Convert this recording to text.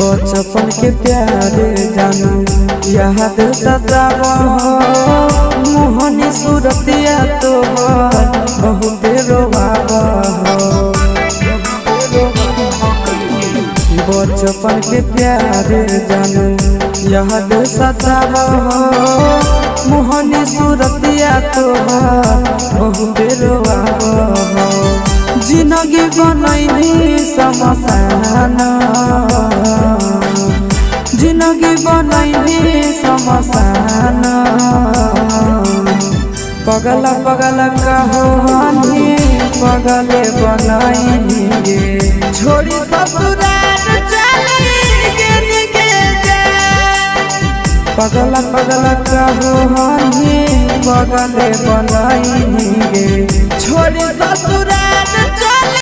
बचपन के प्यारे जानू याद सतावा मोहनी सूरतिया तोहर बहुत रोवावा बचपन के प्यारे जानू याद सतावा मोहनी सूरतिया तोहर बहुत रोवावा जिंदगी बनैनी समसान जिंदगी बनैनी समसान पगला पगला कहानी पगले बनैनी छोड़ी ससुराल चली गेली पगला पगला कहानी पगले बनैनी छोड़ी ससुराल